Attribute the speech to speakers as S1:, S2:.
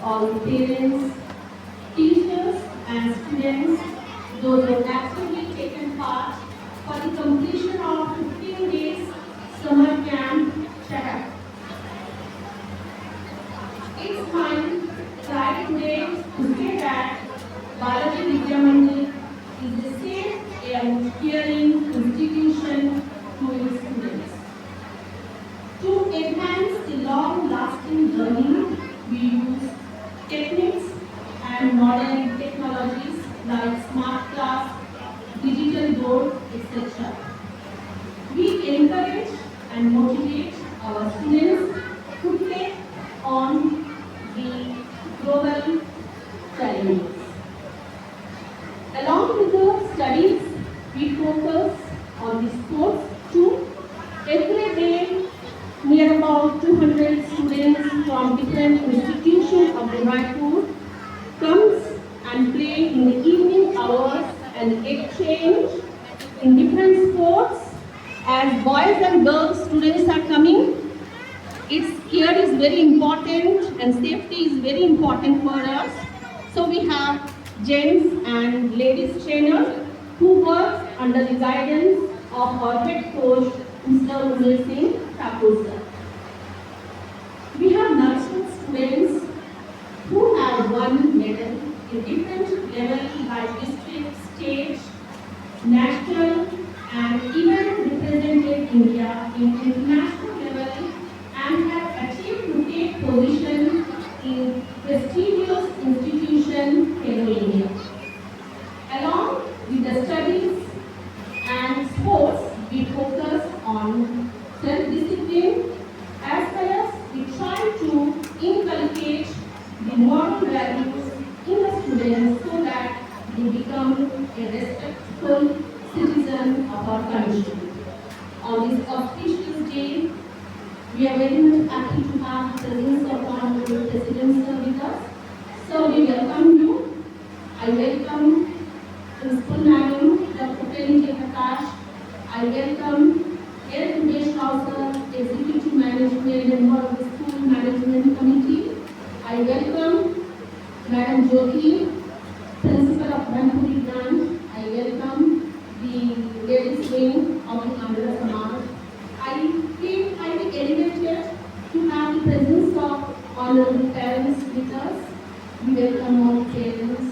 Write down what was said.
S1: all the parents, teachers and students, those who have actively taken part for the completion of 15 days summer camp Chahk. It's my pride today to say that Balaji Vidya Mandir is a safe and caring institution to its students. To enhance the long-lasting journey, we use techniques and modern technologies like smart class, digital board, etc. We encourage and motivate our students to take on the global challenges. Along with the studies, we focus on the sports too. Every day, near about 200 students from different institutions of the Raipur comes and play in the evening hours and exchange in different sports. As boys and girls students are coming, its care is very important and safety is very important for us. So we have gents and ladies trainers who work under the guidance of our head coach, Mr. Thakur. We have nurtured students who have won medal in different levels like district, state, national, and even represented India in international level and have achieved to take position in prestigious institution Hello India. Along with the studies and sports, we focus on self-discipline as well as we try to inculcate the moral values in the students so that they become a respectful citizen of our country. On this auspicious day, we are very much happy to have the presence of our President sir with us. So we welcome you. I welcome Principal Madam, Dr. Prakash. I welcome Air Umesh Sir, Executive Management member of the School Management Committee. I welcome Madam Jyoti, Principal of Manpuri branch. I welcome the ladies wing of the Andhra Samaj. I feel highly elevated to have the presence of honorable parents with us. We welcome all parents